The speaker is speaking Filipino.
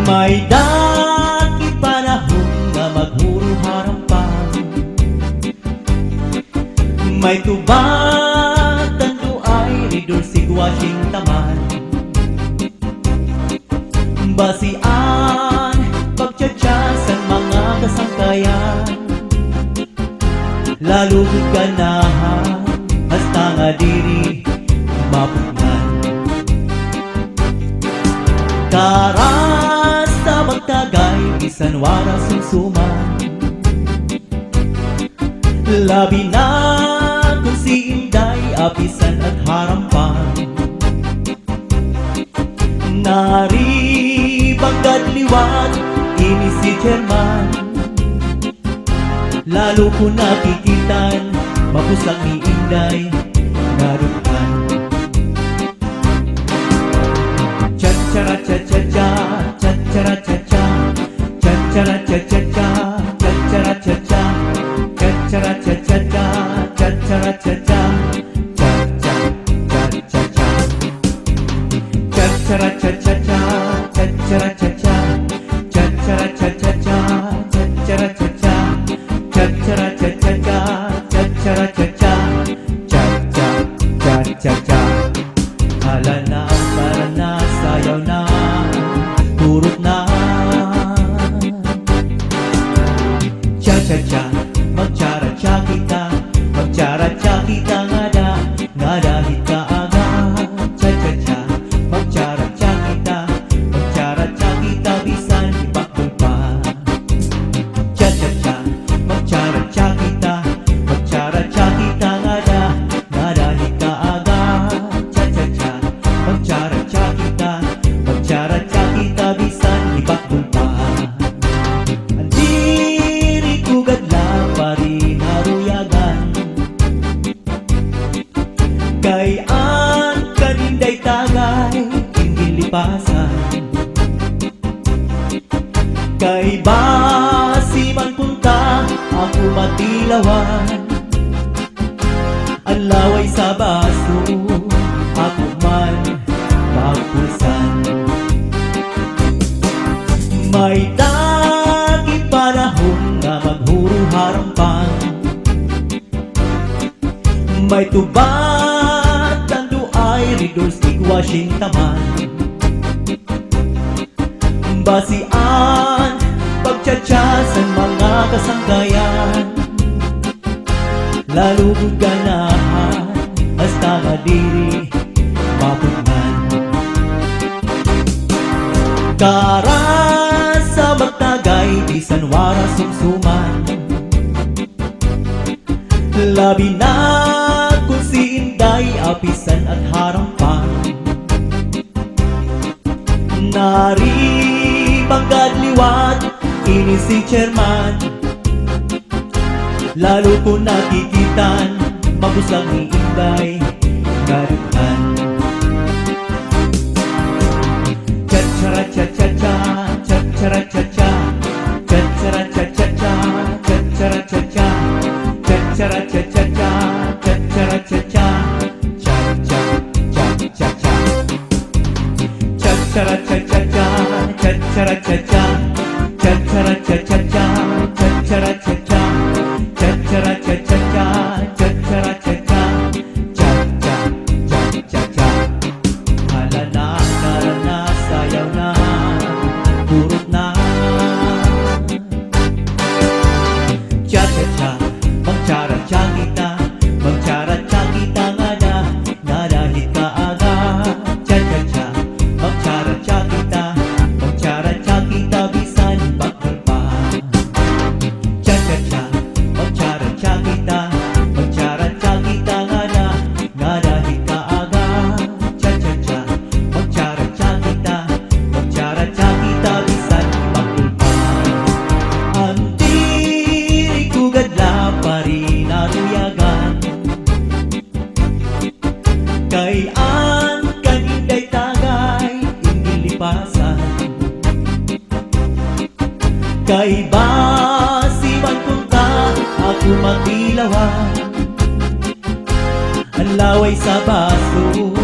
May dakit panahon nga maghuro-harampang, may tubat tanto ay ridulsig Washington. Basian pagtsatsasan mga kasangkayan, lalo ganahan hasta nga diri mapugnan. Karas sa magtagay bisan wara sumsuman, labi na kung si Inday apisan at harampan. Nari bagad liwat ini si Chairman, lalo ko nakikitan mapusang ni Inday narutan. Cha-cha-ra cha-cha-cha, cha-cha-ra cha-cha, cha-cha-ra cha-cha-cha, cha-cha-ra cha-cha, cha-cha-ra cha-cha-cha, cha-cha-ra cha-cha, cha-cha-cha-cha-cha, cha-cha-ra cha-cha-cha, cha-cha-ra cha-cha, cha-cha-ra cha-cha-cha, cha-cha-ra cha-cha, cha-cha-ra cha-cha-cha, cha-cha-ra cha-cha, cha-cha-cha-cha. Hala na, tara na, sayaw na, turot na. Cha-cha-cha, magchara-cha kita, magchara-cha kita nga dahil kaaga. Cha-cha-cha, magchara-cha kita, magchara-cha kita bisan ipakul pa. Cha-cha-cha, magchara-cha kita, magchara-cha kita nga dahil kaaga. Cha-cha-cha, magchara-cha kita, magchara-cha kita bisan ipakul pa. Andiri kugad lang pari naruyagan, kay an kaninday tagay ingin lipasan. Kay basi man punta ako matilawan, ang laway sa baso ako man magpulsan. May dakit panahon nga maghuro-harampang, may tubat tanto ay ridulsig Washington. Basian pagtsatsasan mga kasangkayan, lalo ganahan hasta nga diri mapugnan. Karas sa magtagay bisan wara sumsuman, labi na kung si Inday apisan at harampan. Nari bagad liwat ini si Chairman, lalo ko nakikitan mabusang ni Inday narutan. Cha-cha-ra cha-cha-cha, cha-cha-ra cha-cha, cha-cha-ra cha-cha-cha, cha-cha-ra cha-cha, cha-cha-ra cha-cha-cha, cha-cha-ra cha-cha, cha-cha-cha-cha-cha, cha-cha-ra cha-cha-cha, cha-cha-ra cha-cha, cha-cha-ra cha-cha-cha, cha-cha-ra cha-cha, cha-cha-ra cha-cha-cha, cha-cha-ra cha-cha, cha-cha-cha-cha-cha. Hala na, tara na, sayaw na, turot na. Cha-cha-cha, magchara-cha kita, magchara-cha kita nga dahil kaaga. Cha-cha-cha, magchara-cha kita, magchara-cha kita bisan bakul pa. Cha-cha-cha, magchara-cha kita, magchara-cha kita nga dahil kaaga. Cha-cha-cha, magchara-cha kita, magchara-cha kita bisan bakul pa. Andiri kugad la pari naruyagan, kay an kaninday tagay ingin lipasan. Kay basi man punta ako matilawan, ang laway sa baso